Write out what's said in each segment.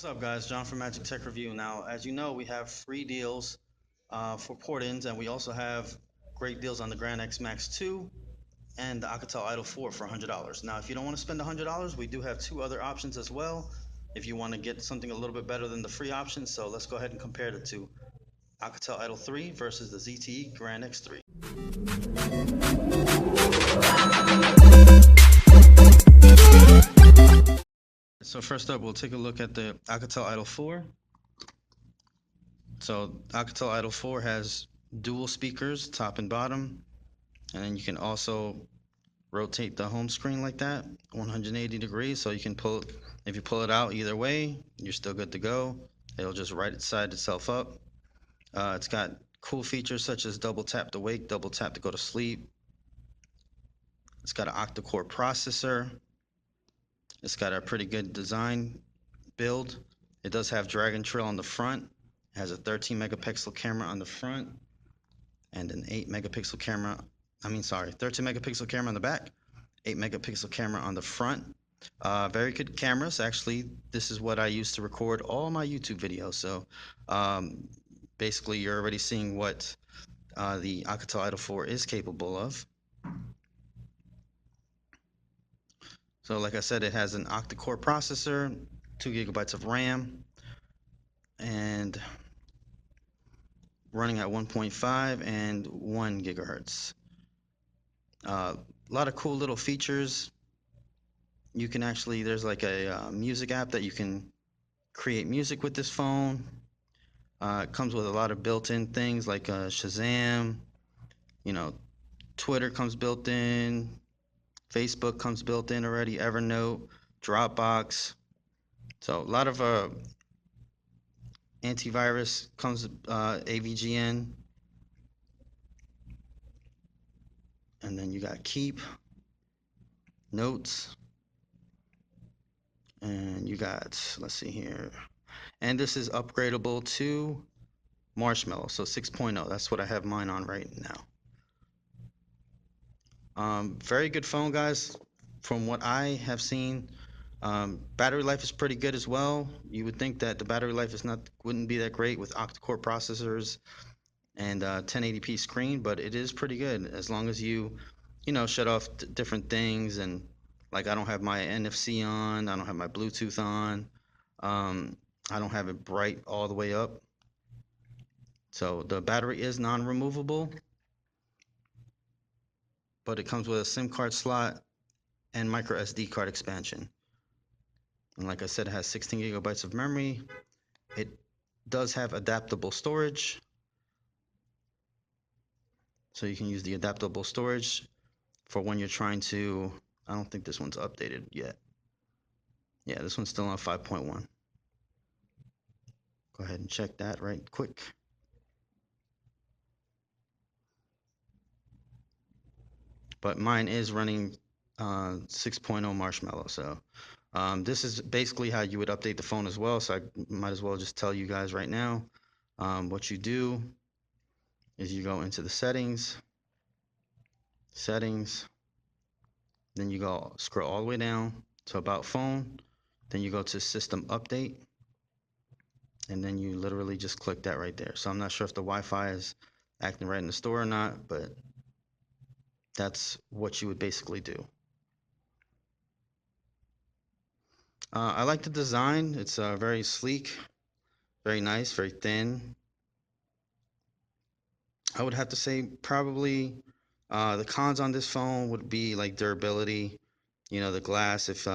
What's up, guys? John from Magic Tech Review. Now, as you know, we have free deals for port-ins, and we also have great deals on the Grand X Max 2 and the Alcatel Idol 4 for $100. Now, if you don't want to spend $100, we do have two other options as well if you want to get something a little bit better than the free option. So let's go ahead and compare the two. Alcatel Idol 3 versus the ZTE Grand X3. So first up, we'll take a look at the Alcatel Idol 4. So Alcatel Idol 4 has dual speakers, top and bottom, and then you can also rotate the home screen like that, 180 degrees, so you can pull it, if you pull it out either way, you're still good to go. It'll just right side itself up. It's got cool features such as double tap to wake, double tap to go to sleep. It's got an octa-core processor. It's got a pretty good design build. It does have drag and trail on the front. It has a 13 megapixel camera on the front and an 13 megapixel camera on the back, 8 megapixel camera on the front. Very good cameras. Actually, this is what I use to record all my YouTube videos. So basically, you're already seeing what the Alcatel Idol 4 is capable of. So like I said, it has an octa-core processor, 2 gigabytes of RAM, and running at 1.5 and 1 gigahertz. A lot of cool little features. You can actually, there's like a music app that you can create music with this phone. It comes with a lot of built-in things like Shazam, Twitter comes built in, Facebook comes built in already, Evernote, Dropbox. So a lot of antivirus comes AVGN, and then you got Keep, Notes, and you got, let's see here, and this is upgradable to Marshmallow, so 6.0. That's what I have mine on right now. Very good phone, guys. From what I have seen, battery life is pretty good as well. You would think that the battery life wouldn't be that great with octa-core processors and 1080p screen, but it is pretty good as long as you shut off different things. And like, I don't have my NFC on, I don't have my Bluetooth on, I don't have it bright all the way up. So the battery is non-removable, but it comes with a SIM card slot and micro SD card expansion. And like I said, it has 16 gigabytes of memory. It does have adaptable storage, so you can use the adaptable storage for when you're trying to, I don't think this one's updated yet. Yeah, this one's still on 5.1. Go ahead and check that right quick. But mine is running 6.0 Marshmallow. So this is basically how you would update the phone as well. So I might as well just tell you guys right now. What you do is you go into the settings, then you go scroll all the way down to about phone, then you go to system update, and then you literally just click that right there. So I'm not sure if the Wi-Fi is acting right in the store or not, but that's what you would basically do. I like the design. It's very sleek, very nice, very thin. I would have to say probably the cons on this phone would be like durability. The glass, if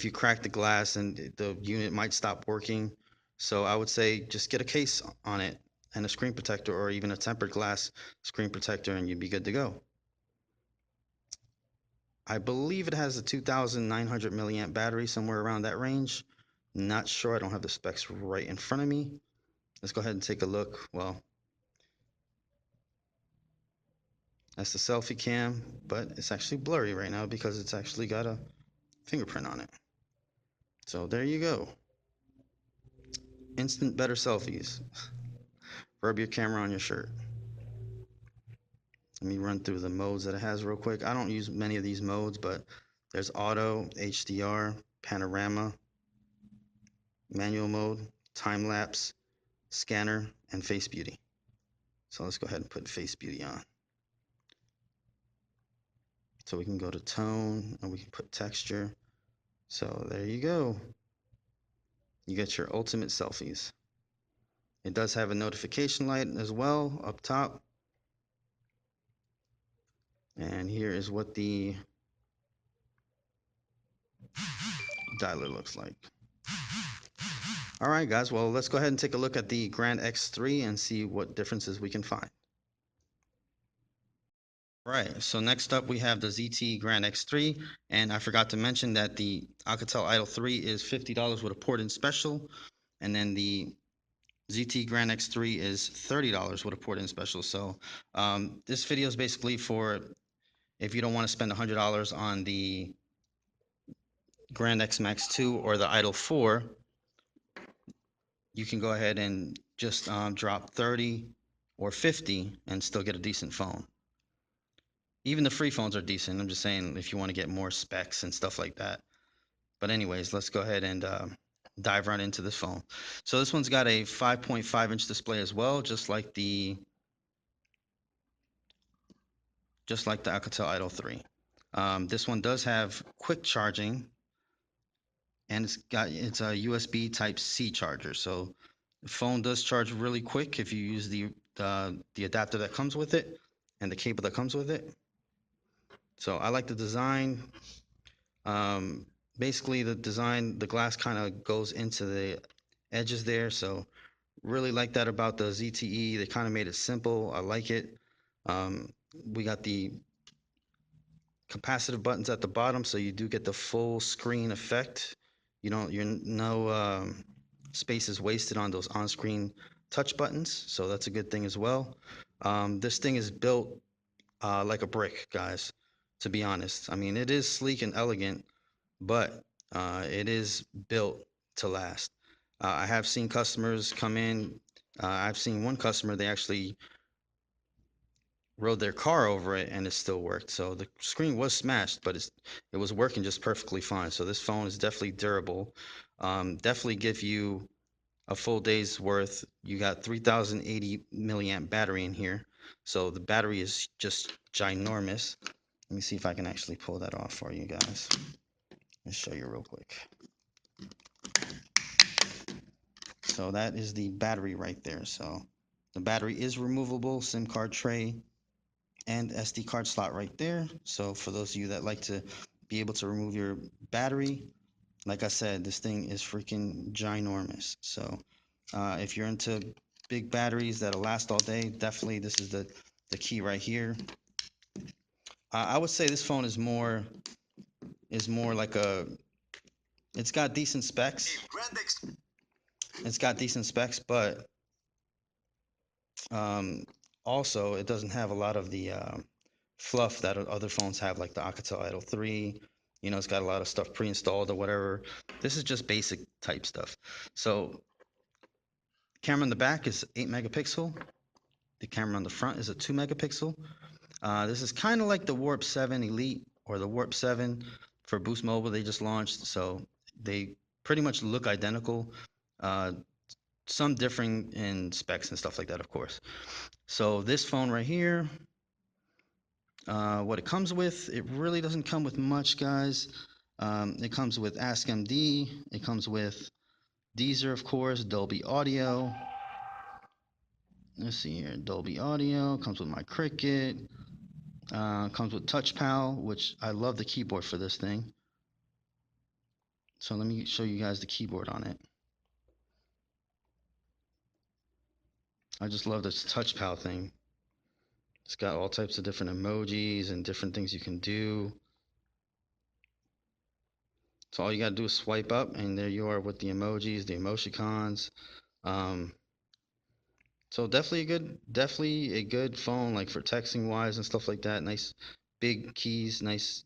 you crack the glass, and the unit might stop working. So I would say just get a case on it and a screen protector, or even a tempered glass screen protector, and you'd be good to go. I believe it has a 2,900 milliamp battery, somewhere around that range. Not sure, I don't have the specs right in front of me. Let's go ahead and take a look. Well, that's the selfie cam, but it's actually blurry right now because it's actually got a fingerprint on it. So there you go. Instant better selfies. Rub your camera on your shirt. Let me run through the modes that it has real quick. I don't use many of these modes, but there's auto, HDR, panorama, manual mode, time lapse, scanner, and face beauty. So let's go ahead and put face beauty on. So we can go to tone and we can put texture. So there you go. You get your ultimate selfies. It does have a notification light as well up top. And here is what the dialer looks like. All right, guys, well, let's go ahead and take a look at the Grand X3 and see what differences we can find. Right, so next up we have the ZTE Grand X3, and I forgot to mention that the Alcatel Idol 3 is $50 with a port-in special, and then the ZTE Grand X3 is $30 with a port-in special. So this video is basically for if you don't want to spend $100 on the Grand X Max 2 or the Idol 4, you can go ahead and just drop 30 or 50 and still get a decent phone. Even the free phones are decent. I'm just saying if you want to get more specs and stuff like that. But anyways, let's go ahead and dive right into this phone. So this one's got a 5.5-inch display as well, just like the Alcatel Idol 3. This one does have quick charging, and it's a USB Type C charger. So the phone does charge really quick if you use the adapter that comes with it and the cable that comes with it. So I like the design. Basically the design, the glass kind of goes into the edges there. So really like that about the ZTE. They kind of made it simple. I like it. We got the capacitive buttons at the bottom, so you do get the full screen effect. You're no space is wasted on those on-screen touch buttons, so that's a good thing as well. This thing is built like a brick, guys, to be honest. I mean, it is sleek and elegant, but it is built to last. I have seen customers come in. I've seen one customer, they actually rode their car over it and it still worked. So the screen was smashed, but it was working just perfectly fine. So this phone is definitely durable. Definitely give you a full day's worth. You got 3080 milliamp battery in here. So the battery is just ginormous. Let me see if I can actually pull that off for you guys. Let's show you real quick. So that is the battery right there. So the battery is removable, SIM card tray, and SD card slot right there. So for those of you that like to be able to remove your battery, like I said, this thing is freaking ginormous. So if you're into big batteries that'll last all day, definitely this is the key right here. I would say this phone is more like it's got decent specs. It's got decent specs, but also it doesn't have a lot of the fluff that other phones have, like the Alcatel Idol 3. It's got a lot of stuff pre-installed or whatever. This is just basic type stuff. So camera in the back is 8 megapixel. The camera on the front is a 2 megapixel. This is kind of like the Warp 7 Elite or the Warp 7 for Boost Mobile they just launched. So they pretty much look identical. Some differing in specs and stuff like that, of course. So this phone right here, what it comes with, it really doesn't come with much, guys. It comes with AskMD. It comes with Deezer, of course, Dolby Audio. Let's see here, Dolby Audio. Comes with my Cricket. Comes with TouchPal, which I love the keyboard for this thing. So let me show you guys the keyboard on it. I just love this TouchPal thing. It's got all types of different emojis and different things you can do. So all you gotta do is swipe up, and there you are with the emojis, the emoticons. So definitely a good phone, like for texting wise and stuff like that. Nice big keys, nice,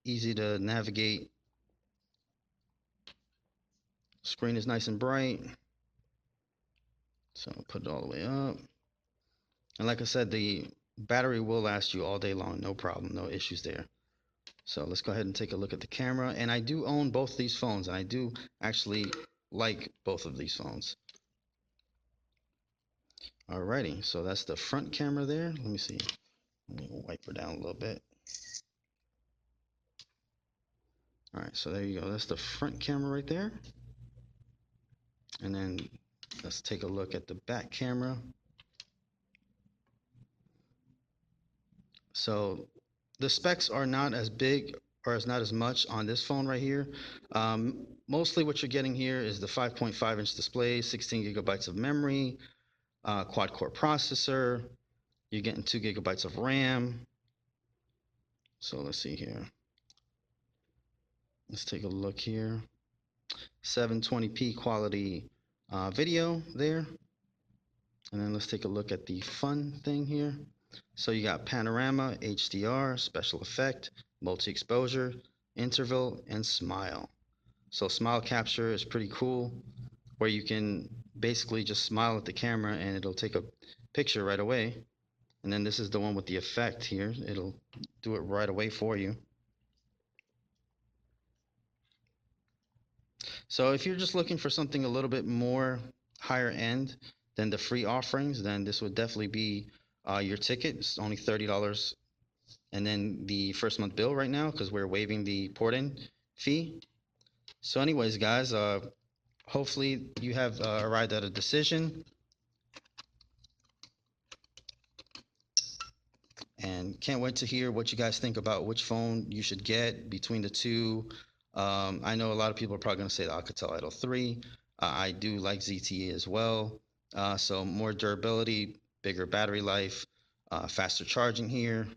easy to navigate. Screen is nice and bright. So I'll put it all the way up. And like I said, the battery will last you all day long, no problem, no issues there. So let's go ahead and take a look at the camera. And I do own both these phones, and I do actually like both of these phones. Alrighty, so that's the front camera there. Let me see. Let me wipe her down a little bit. Alright, so there you go. That's the front camera right there. And then let's take a look at the back camera. So the specs are not as big or is not as much on this phone right here. Mostly what you're getting here is the 5.5-inch display, 16 gigabytes of memory, quad-core processor. You're getting 2 gigabytes of RAM. So let's see here. Let's take a look here. 720p quality video there. And then let's take a look at the fun thing here. So you got panorama, HDR, special effect, multi-exposure, interval, and smile. So smile capture is pretty cool, where you can basically just smile at the camera and it'll take a picture right away. And then this is the one with the effect here. It'll do it right away for you. So if you're just looking for something a little bit more higher end than the free offerings, then this would definitely be your ticket. It's only $30. And then the first month bill right now, because we're waiving the port-in fee. So anyways, guys, hopefully you have arrived at a decision. And can't wait to hear what you guys think about which phone you should get between the two. I know a lot of people are probably going to say the Alcatel Idol 3. I do like ZTE as well. So more durability, bigger battery life, faster charging here.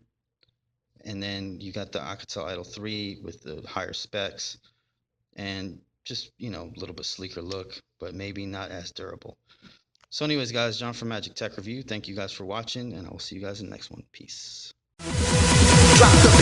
And then you got the Alcatel Idol 3 with the higher specs and just, you know, a little bit sleeker look, but maybe not as durable. So anyways, guys, John from Magic Tech Review. Thank you guys for watching, and I will see you guys in the next one. Peace. Drop the